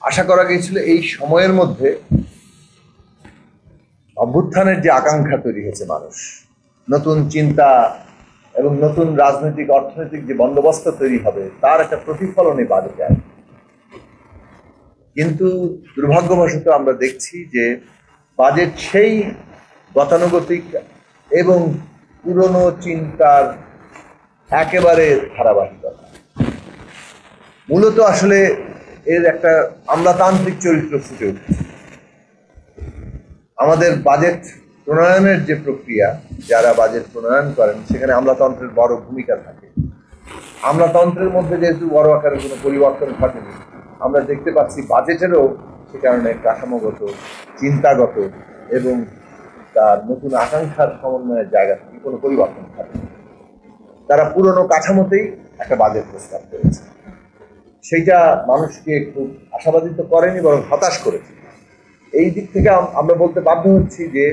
আশা করা গিয়েছিল এই সময়ের মধ্যে অভ্যুত্থানের যে আকাঙ্ক্ষা তৈরি হয়েছে, মানুষ নতুন চিন্তা এবং নতুন রাজনৈতিক অর্থনৈতিক যে বন্দোবস্ত তৈরি হবে তার একটা প্রতিফলন এই বাজেটে আসবে। কিন্তু দুর্ভাগ্যবশত আমরা দেখছি যে বাজেট সেই গতানুগতিক এবং পুরনো চিন্তার একেবারে ধারাবাহিকতা। মূলত আসলে এর একটা আমলাতান্ত্রিক চরিত্র ফুটে উঠেছে। আমাদের বাজেট প্রণয়নের যে প্রক্রিয়া, যারা বাজেট প্রণয়ন করেন সেখানে আমলাতন্ত্রের বড় ভূমিকা থাকে। আমলাতন্ত্রের মধ্যে যেহেতু বড় আকারের কোনো পরিবর্তন ঘটেনি, আমরা দেখতে পাচ্ছি বাজেটেরও সে কারণে কাঠামোগত, চিন্তাগত এবং তার নতুন আকাঙ্ক্ষার সমন্বয়ের জায়গা থেকে কোনো পরিবর্তন ঘটেনি। তারা পুরনো কাঠামোতেই একটা বাজেট প্রস্তাব করেছে। সেইটা মানুষকে খুব আশাবাদিত করেনি, বরং হতাশ করেছে। এই দিক থেকে আমরা বলতে বাধ্য হচ্ছি যে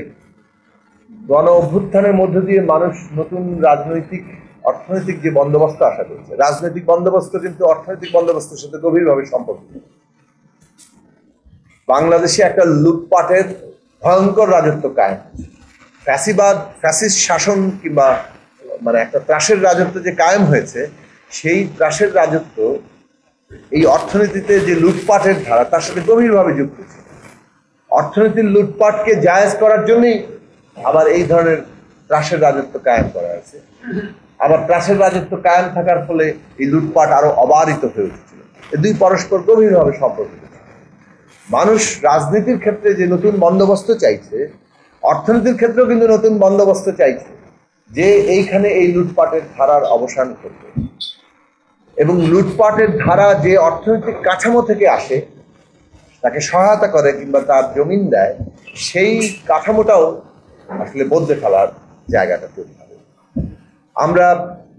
গণ অভ্যুত্থানের মধ্য দিয়ে মানুষ নতুন রাজনৈতিক অর্থনৈতিক যে বন্দোবস্ত আশা করছে, রাজনৈতিক বন্দোবস্ত কিন্তু অর্থনৈতিক বন্দোবস্তের সাথে গভীরভাবে সম্পর্কিত। বাংলাদেশে একটা লুটপাটের ভয়ঙ্কর রাজত্ব কায়েম হচ্ছে। ফ্যাসিবাদ, ফ্যাসিস্ট শাসন কিংবা মানে একটা ত্রাসের রাজত্ব যে কায়েম হয়েছে, সেই ত্রাসের রাজত্ব এই অর্থনীতিতে যে লুটপাটের ধারা তার সাথে গভীরভাবে যুক্ত ছিল। অর্থনীতির লুটপাটকে জায়েজ করার জন্যই আবার এই ধরনের ত্রাসের রাজত্ব কায়েম করা হয়েছে। আবার ত্রাসের রাজত্ব কায়েম থাকার ফলে এই লুটপাট আরো অবারিত হয়ে উঠেছিল। এই দুই পরস্পর গভীরভাবে সম্পর্কিত। মানুষ রাজনীতির ক্ষেত্রে যে নতুন বন্দোবস্ত চাইছে, অর্থনীতির ক্ষেত্রেও কিন্তু নতুন বন্দোবস্ত চাইছে, যে এইখানে এই লুটপাটের ধারার অবসান করবে এবং লুটপাটের ধারা যে অর্থনৈতিক কাঠামো থেকে আসে, তাকে সহায়তা করে কিংবা তার জমিন দেয়, সেই কাঠামোটাও আসলে বদলে ফেলার জায়গাটা তৈরি হবে। আমরা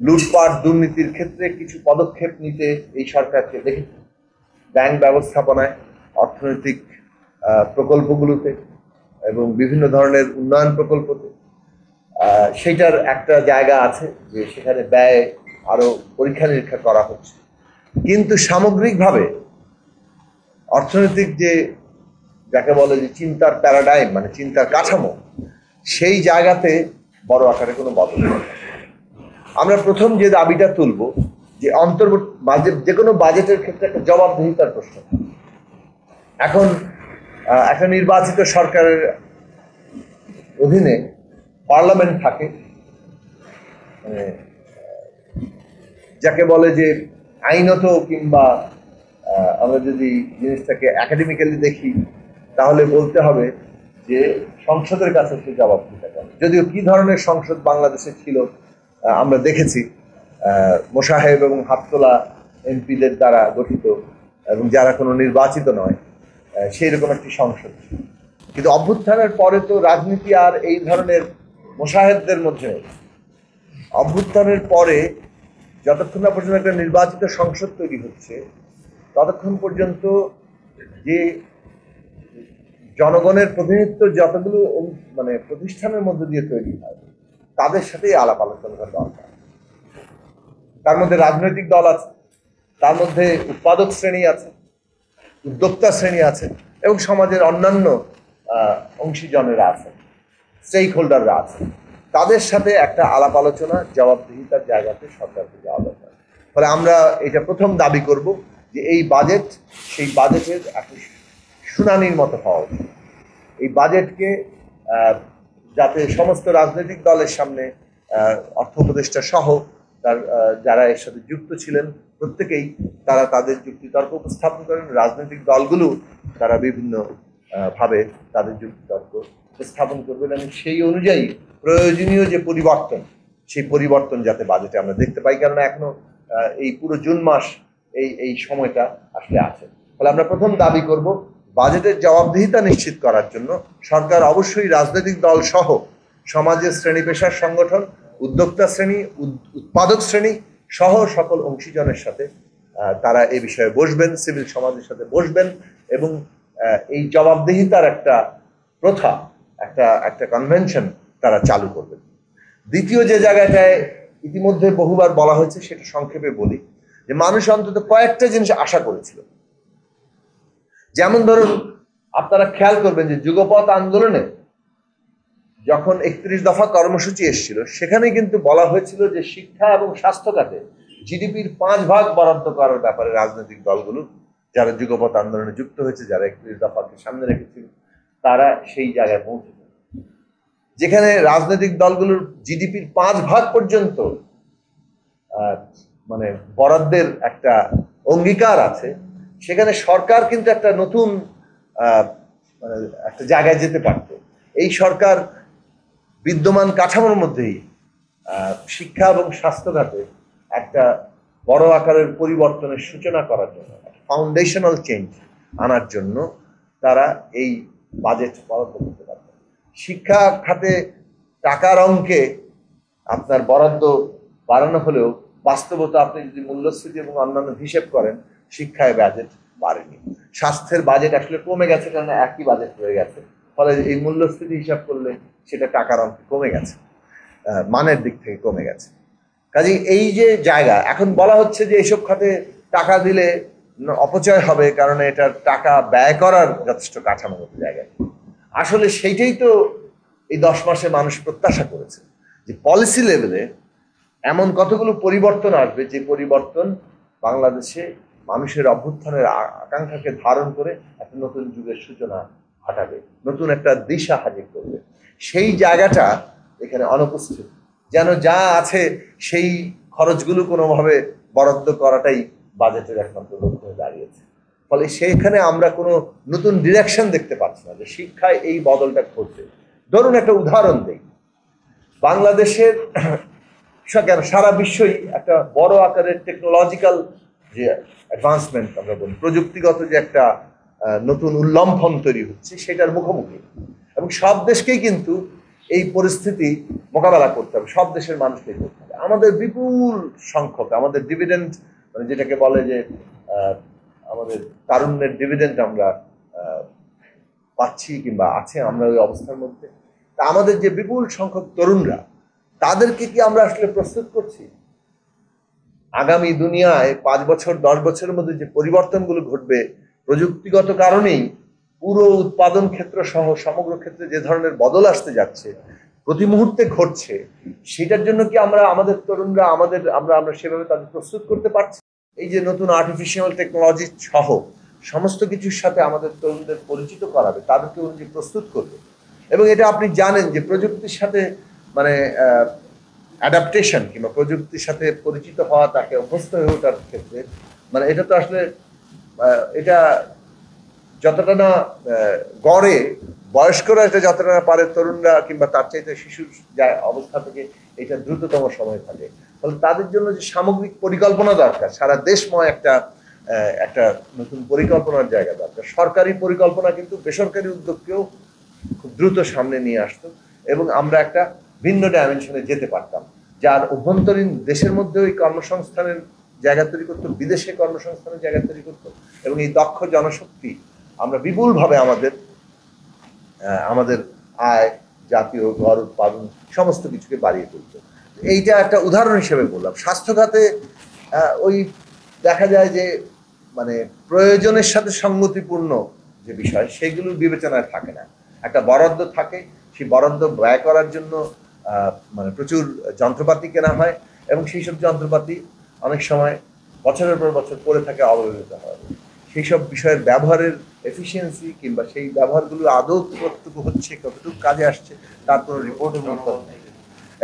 লুটপাট দুর্নীতির ক্ষেত্রে কিছু পদক্ষেপ নিতে এই সরকারকে দেখেছি। ব্যাংক ব্যবস্থাপনায়, অর্থনৈতিক প্রকল্পগুলোতে এবং বিভিন্ন ধরনের উন্নয়ন প্রকল্পতে সেটার একটা জায়গা আছে যে সেখানে ব্যয় আরো পরীক্ষা নিরীক্ষা করা হচ্ছে। কিন্তু সামগ্রিকভাবে অর্থনৈতিক যে যাকে বলে যে চিন্তার প্যারাডাইম, মানে চিন্তার কাঠামো, সেই জায়গাতে বড় আকারে কোনো বদল নেই। আমরা প্রথম যে দাবিটা তুলব যে অন্তর্বর্তী বাজেট, যে কোনো বাজেটের ক্ষেত্রে একটা জবাবদিহিতার প্রশ্ন। এখন একটা নির্বাচিত সরকারের অধীনে পার্লামেন্ট থাকে, মানে যাকে বলে যে আইনত কিংবা আমরা যদি জিনিসটাকে একাডেমিক্যালি দেখি তাহলে বলতে হবে যে সংসদের কাছে সে জবাবদিহিতা করে। যদিও কি ধরনের সংসদ বাংলাদেশে ছিল আমরা দেখেছি, মোশাহেব এবং হাততোলা এমপিদের দ্বারা গঠিত এবং যারা কোনো নির্বাচিত নয়, সেই রকম একটি সংসদ ছিল। কিন্তু অভ্যুত্থানের পরে তো রাজনীতি আর এই ধরনের মোশাহেবদের মধ্যে নেই। অভ্যুত্থানের পরে যতক্ষণ না পর্যন্ত একটা নির্বাচিত সংসদ তৈরি হচ্ছে, ততক্ষণ পর্যন্ত যে জনগণের প্রতিনিধিত্ব যতগুলো মানে প্রতিষ্ঠানের মধ্যে দিয়ে তৈরি হয়, তাদের সাথেই আলাপ আলোচনা দরকার। তার মধ্যে রাজনৈতিক দল আছে, তার মধ্যে উৎপাদক শ্রেণী আছে, উদ্যোক্তা শ্রেণী আছে এবং সমাজের অন্যান্য অংশীজনেরা আছে, স্টেক হোল্ডাররা আছে। তাদের সাথে একটা আলাপ আলোচনা, জবাবদিহিতার জায়গাতে সরকারকে যাওয়া দরকার। ফলে আমরা এটা প্রথম দাবি করব যে এই বাজেট সেই বাজেটের একটা শুনানির মতো হওয়া উচিত। এই বাজেটকে যাতে সমস্ত রাজনৈতিক দলের সামনে অর্থ উপদেষ্টা সহ তার যারা এর সাথে যুক্ত ছিলেন প্রত্যেকেই তারা তাদের যুক্তিতর্ক উপস্থাপন করেন। রাজনৈতিক দলগুলো তারা বিভিন্ন ভাবে তাদের যুক্তিতর্ক উপস্থাপন করবেন এবং সেই অনুযায়ী প্রয়োজনীয় যে পরিবর্তন, সেই পরিবর্তন যাতে বাজেটে আমরা দেখতে পাই। কারণ এখনো এই পুরো জুন মাস এই সময়টা আসলে আছে। ফলে আমরা প্রথম দাবি করব বাজেটের জবাবদিহিতা নিশ্চিত করার জন্য সরকার অবশ্যই রাজনৈতিক দল সহ সমাজের শ্রেণী পেশার সংগঠন, উদ্যোক্তা শ্রেণী, উৎপাদক শ্রেণী সহ সকল অংশীজনের সাথে তারা এই বিষয়ে বসবেন, সিভিল সমাজের সাথে বসবেন এবং এই জবাবদিহিতার একটা প্রথা, একটা কনভেনশন তারা চালু করবেন। দ্বিতীয় যে জায়গাটায় ইতিমধ্যে বহুবার বলা হয়েছে সেটা সংক্ষেপে বলি, যে মানুষ অন্তত কয়েকটা জিনিস আশা করেছিল। যেমন ধরুন, আপনারা খেয়াল করবেন যে যুগপৎ আন্দোলনে যখন 31 দফা কর্মসূচি এসেছিল, সেখানে কিন্তু বলা হয়েছিল যে শিক্ষা এবং স্বাস্থ্য খাতে জিডিপির 5 ভাগ বরাদ্দ করার ব্যাপারে রাজনৈতিক দলগুলো যারা যুগপৎ আন্দোলনে যুক্ত হয়েছে, যারা 31 দফাকে সামনে রেখেছিল, তারা সেই জায়গায় পৌঁছেছে, যেখানে রাজনৈতিক দলগুলোর জিডিপির 5 ভাগ পর্যন্ত মানে বরাদ্দের একটা অঙ্গীকার আছে। সেখানে সরকার কিন্তু একটা নতুন মানে একটা জায়গায় যেতে পারত। এই সরকার বিদ্যমান কাঠামোর মধ্যেই শিক্ষা এবং স্বাস্থ্য খাতে একটা বড় আকারের পরিবর্তনের সূচনা করার জন্য, ফাউন্ডেশনাল চেঞ্জ আনার জন্য তারা এই বাজেট বরাদ্দ করতে পারত। শিক্ষা খাতে টাকার অঙ্কে আপনার বরাদ্দ বাড়ানো হলেও বাস্তবতা আপনি যদি মূল্যস্ফীতি এবং অন্যান্য হিসেব করেন, শিক্ষায় বাজেট বাড়েনি। স্বাস্থ্যের বাজেট আসলে কমে গেছে, কারণ একই বাজেট হয়ে গেছে। ফলে এই মূল্যস্ফীতি হিসাব করলে সেটা টাকার অঙ্কে কমে গেছে, মানের দিক থেকে কমে গেছে। কাজেই এই যে জায়গা, এখন বলা হচ্ছে যে এইসব খাতে টাকা দিলে অপচয় হবে, কারণ এটার টাকা ব্যয় করার যথেষ্ট কাঠামোগত জায়গা। আসলে সেইটাই তো এই 10 মাসে মানুষ প্রত্যাশা করেছে, যে পলিসি লেভেলে এমন কতগুলো পরিবর্তন আসবে, যে পরিবর্তন বাংলাদেশে মানুষের অভ্যুত্থানের আকাঙ্ক্ষাকে ধারণ করে একটা নতুন যুগের সূচনা ঘটাবে, নতুন একটা দিশা হাজির করবে। সেই জায়গাটা এখানে অনুপস্থিত। যেন যা আছে সেই খরচগুলো কোনোভাবে বরাদ্দ করাটাই বাজেটের একমাত্র লক্ষ্য হয়ে দাঁড়িয়েছে। ফলে সেইখানে আমরা কোনো নতুন ডিরেকশন দেখতে পাচ্ছি না যে শিক্ষায় এই বদলটা ঘটবে। ধরুন একটা উদাহরণ দিই, বাংলাদেশের কেন সারা বিশ্বই একটা বড় আকারের টেকনোলজিক্যাল যে অ্যাডভান্সমেন্ট আমরা বলি, প্রযুক্তিগত যে একটা নতুন উল্লম্ফন তৈরি হচ্ছে, সেটার মুখোমুখি। এবং সব দেশকেই কিন্তু এই পরিস্থিতি মোকাবেলা করতে হবে, সব দেশের মানুষকেই করতে হবে। আমাদের বিপুল সংখ্যক আমাদের ডিভিডেন্ড, মানে যেটাকে বলে যে আমাদের তারুণ্যের ডিভিডেন্ড আমরা পাচ্ছি কিংবা আছে, আমরা ওই অবস্থার মধ্যে। তা আমাদের যে বিপুল সংখ্যক তরুণরা, তাদেরকে কি আমরা আসলে প্রস্তুত করছি আগামী দুনিয়ায় 5 বছর 10 বছরের মধ্যে যে পরিবর্তনগুলো ঘটবে প্রযুক্তিগত কারণেই, পুরো উৎপাদন ক্ষেত্র সহ সমগ্র ক্ষেত্রে যে ধরনের বদল আসতে যাচ্ছে, প্রতি মুহূর্তে ঘটছে, সেটার জন্য কি আমরা আমাদের তরুণরা আমরা সেভাবে তাদের প্রস্তুত করতে পারছি? এই যে নতুন আর্টিফিশিয়াল টেকনোলজি সহ সমস্ত কিছুর সাথে আমাদের তরুণদের পরিচিত করাবে, তাদেরকে অনুযায়ী প্রস্তুত করবে। এবং এটা আপনি জানেন যে প্রযুক্তির সাথে মানে অ্যাডাপ্টেশন কিংবা প্রযুক্তির সাথে পরিচিত হওয়া, তাকে অভ্যস্ত হয়ে ওঠার ক্ষেত্রে, মানে এটা তো আসলে এটা যতটা না গড়ে বয়স্করা এটা যতটা না পারে, তরুণরা কিংবা তার চাইতে শিশুর অবস্থা থেকে এটা দ্রুততম সময় থাকে। ফলে তাদের জন্য যে সামগ্রিক পরিকল্পনা দরকার, সারা দেশময় একটা নতুন পরিকল্পনার জায়গা দরকার। সরকারি পরিকল্পনা কিন্তু বেসরকারি উদ্যোগকেও খুব দ্রুত সামনে নিয়ে আসতো, এবং আমরা একটা ভিন্ন ডাইমেনশনে যেতে পারতাম, যার অভ্যন্তরীণ দেশের মধ্যে ওই কর্মসংস্থানের জায়গা তৈরি করতো, বিদেশে কর্মসংস্থানের জায়গা তৈরি করতো, এবং এই দক্ষ জনশক্তি আমরা বিপুলভাবে আমাদের আয়, জাতীয় গড় উৎপাদন সমস্ত কিছুকে বাড়িয়ে তুলত। এইটা একটা উদাহরণ হিসেবে বললাম। স্বাস্থ্য খাতে ওই দেখা যায় যে মানে প্রয়োজনের সাথে সঙ্গতিপূর্ণ যে বিষয়, সেগুলো বিবেচনায় থাকে না। একটা বরাদ্দ থাকে, সেই বরাদ্দ ব্যয় করার জন্য মানে প্রচুর যন্ত্রপাতি কেনা হয়, এবং সেই সব যন্ত্রপাতি অনেক সময় বছরের পর বছর পড়ে থাকে, অব্যবহৃত হয়। সেই সব বিষয়ের ব্যবহারের এফিসিয়েন্সি কিংবা সেই ব্যবহারগুলো আদৌ কতটুকু হচ্ছে, কতটুকু কাজে আসছে, তার কোনো রিপোর্ট নেই।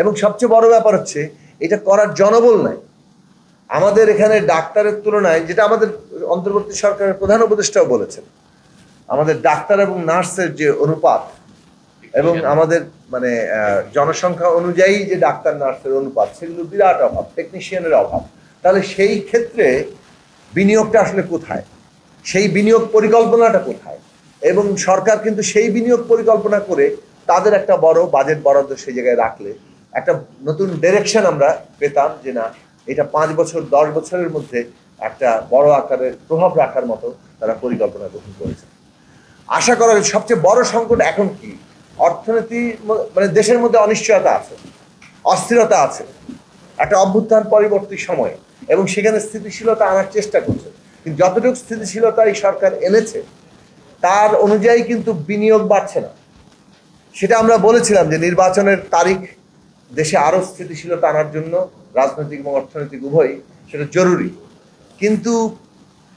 এবং সবচেয়ে বড় ব্যাপার হচ্ছে এটা করার জনবল নাই। আমাদের এখানে ডাক্তারের তুলনায়, যেটা আমাদের অন্তর্বর্তী সরকারের প্রধান উপদেষ্টাও বলেছেন, আমাদের ডাক্তার এবং নার্সের যে অনুপাত এবং আমাদের মানে জনসংখ্যা অনুযায়ী যে ডাক্তার নার্সের অনুপাত, সেগুলো বিরাট অভাব, টেকনিশিয়ানের অভাব। তাহলে সেই ক্ষেত্রে বিনিয়োগটা আসলে কোথায়, সেই বিনিয়োগ পরিকল্পনাটা কোথায়? এবং সরকার কিন্তু সেই বিনিয়োগ পরিকল্পনা করে তাদের একটা বড় বাজেট বরাদ্দ সেই জায়গায় রাখলে একটা নতুন ডিরেকশন আমরা পেতাম, যে না, এটা 5 বছর 10 বছরের মধ্যে একটা বড় আকারের প্রভাব রাখার মতো তারা পরিকল্পনা গ্রহণ করেছে। আশা করা সবচেয়ে বড় সংকট এখন কি, অর্থনীতি, মানে দেশের মধ্যে অনিশ্চয়তা আছে, অস্থিরতা আছে, একটা অভ্যুত্থান পরবর্তী সময়ে, এবং সেখানে স্থিতিশীলতা আনার চেষ্টা করছে। কিন্তু যতটুকু স্থিতিশীলতা এই সরকার এনেছে, তার অনুযায়ী কিন্তু বিনিয়োগ বাড়ছে না। সেটা আমরা বলেছিলাম যে নির্বাচনের তারিখ দেশে আরো স্থিতিশীলতা আনার জন্য রাজনৈতিক এবং অর্থনৈতিক উভয়ই সেটা জরুরি, কিন্তু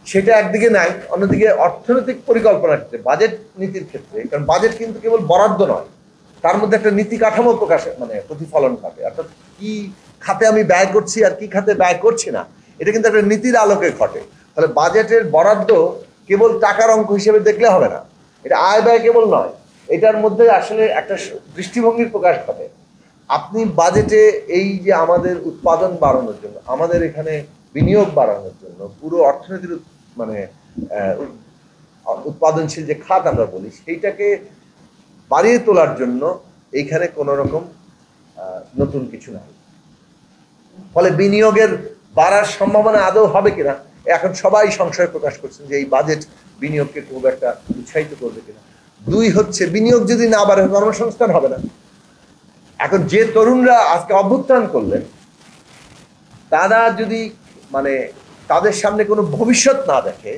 সেটা একদিকে নাই, অন্যদিকে অর্থনৈতিক পরিকল্পনার ক্ষেত্রে, বাজেট নীতির ক্ষেত্রে, কারণ বাজেট কিন্তু কেবল বরাদ্দ নয়, তার মধ্যে একটা নীতি কাঠামো প্রকাশে প্রতিফলন ঘটে। অর্থাৎ কি খাতে আমি ব্যয় করছি আর কি খাতে ব্যয় করছি না, এটা কিন্তু একটা নীতির আলোকে ঘটে। তাহলে বাজেটের বরাদ্দ কেবল টাকার অঙ্ক হিসেবে দেখলে হবে না, এটা আয় ব্যয় কেবল নয়, এটার মধ্যে আসলে একটা দৃষ্টিভঙ্গির প্রকাশ ঘটে। আপনি বাজেটে এই যে আমাদের উৎপাদন বাড়ানোর জন্য, আমাদের এখানে বিনিয়োগ বাড়ানোর জন্য, পুরো অর্থনীতির মানে উৎপাদনশীল যে খাত আমরা বলি সেইটাকে বাড়িয়ে তোলার জন্য এইখানে কোনো রকম নতুন কিছু নাই। ফলে বিনিয়োগের বাড়ার সম্ভাবনা আদৌ হবে কিনা এখন সবাই সংশয় প্রকাশ করছেন যে এই বাজেট বিনিয়োগকে খুব একটা উৎসাহিত করবে কিনা। দুই হচ্ছে, বিনিয়োগ যদি না বাড়ে কর্মসংস্থান হবে না। এখন যে তরুণরা আজকে অভ্যুত্থান করলেন তারা যদি মানে তাদের সামনে কোনো ভবিষ্যৎ না দেখে,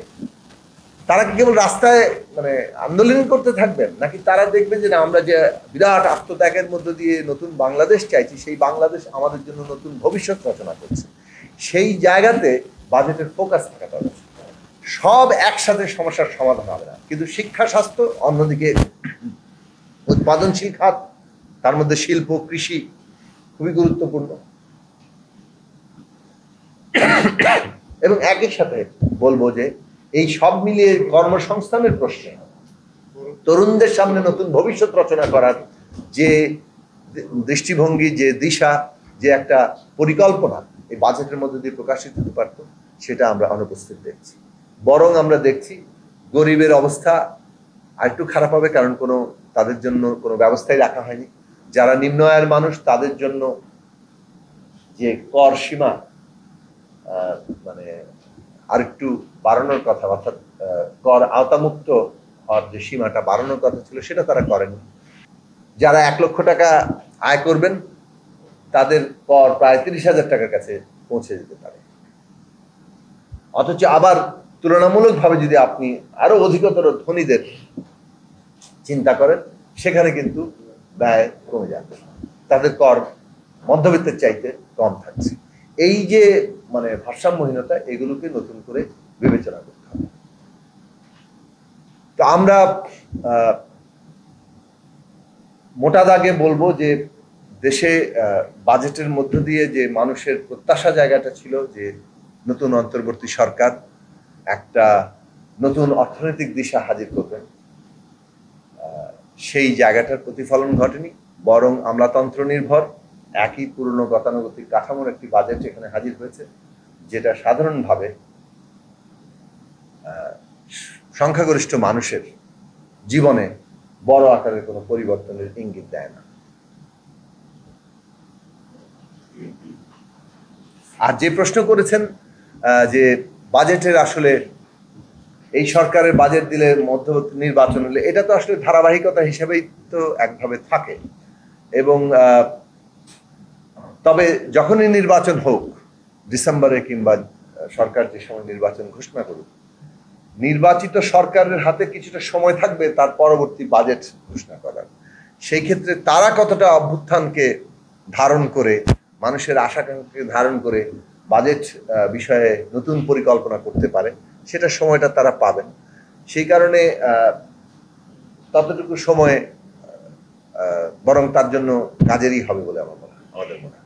তারা কি কেবল রাস্তায় মানে আন্দোলন করতে থাকবেন, নাকি তারা দেখবেন যে না, আমরা যে বিরাট আত্মত্যাগের মধ্য দিয়ে নতুন বাংলাদেশ চাইছি, সেই বাংলাদেশ আমাদের জন্য নতুন ভবিষ্যৎ রচনা করছে। সেই জায়গাতে বাজেটের ফোকাস থাকা দরকার। সব একসাথে সমস্যার সমাধান হবে না, কিন্তু শিক্ষা, স্বাস্থ্য, অন্যদিকে উৎপাদনশীল খাত, তার মধ্যে শিল্প, কৃষি খুবই গুরুত্বপূর্ণ। এবং একই সাথে বলবো যে এই সব মিলিয়ে কর্মসংস্থানের প্রশ্নে তরুণদের সামনে নতুন ভবিষ্যৎ রচনা করার যে দৃষ্টিভঙ্গি, যে দিশা, যে একটা পরিকল্পনা এই বাজেটের মধ্যে দিয়ে প্রকাশিত হতে পারত, সেটা আমরা অনুপস্থিত দেখছি। বরং আমরা দেখছি গরিবের অবস্থা আরেকটু খারাপ হবে, কারণ তাদের জন্য কোনো ব্যবস্থাই রাখা হয়নি। যারা নিম্ন আয়ের মানুষ তাদের জন্য যে কর সীমা মানে আরেকটু বাড়ানোর কথা, অর্থাৎ কর আওতামুক্ত হওয়ার যে সীমাটা বাড়ানোর কথা ছিল সেটা তারা করেনি। যারা 1 লক্ষ টাকা আয় করবেন তাদের কর প্রায় 30,000 টাকার কাছে পৌঁছে যেতে পারে। অথচ আবার তুলনামূলকভাবে যদি আপনি আরো অধিকতর ধনীদের চিন্তা করেন, সেখানে কিন্তু ব্যয় কমে যাবে, তাদের কর মধ্যবিত্তের চাইতে কম থাকছে। এই যে মানে ভারসাম্যহীনতা, এগুলোকে নতুন করে বিবেচনা করতে হবে। তো আমরা মোটা দাগে বলবো যে দেশে বাজেটের মধ্য দিয়ে যে মানুষের প্রত্যাশা জায়গাটা ছিল যে নতুন অন্তর্বর্তী সরকার একটা নতুন অর্থনৈতিক দিশা হাজির করবেন, সেই জায়গাটার প্রতিফলন ঘটেনি, বরং আমলাতন্ত্র নির্ভর একই পুরনো গতানুগতিক কাঠামোর একটি বাজেট এখানে হাজির হয়েছে, যেটা সাধারণভাবে সংখ্যাগরিষ্ঠ মানুষের জীবনে বড় আকারের কোনো পরিবর্তনের ইঙ্গিত দেয় না। আর যে প্রশ্ন করেছেন যে বাজেটের আসলে এই সরকারের বাজেট দিলে মধ্যবর্তী নির্বাচন হলে, এটা তো আসলে ধারাবাহিকতা হিসেবেই তো একভাবে থাকে। এবং তবে যখনই নির্বাচন হোক, ডিসেম্বরে কিংবা সরকার যে সময় নির্বাচন ঘোষণা করুক, নির্বাচিত সরকারের হাতে কিছুটা সময় থাকবে তার পরবর্তী বাজেট ঘোষণা করার। সেই ক্ষেত্রে তারা কতটা অভ্যুত্থানকে ধারণ করে, মানুষের আশাকাঙ্ক্ষাকে ধারণ করে বাজেট বিষয়ে নতুন পরিকল্পনা করতে পারে, সেটা সময়টা তারা পাবেন। সেই কারণে ততটুকু সময় বরং তার জন্য কাজেরই হবে বলে আমাদের মনে হয়।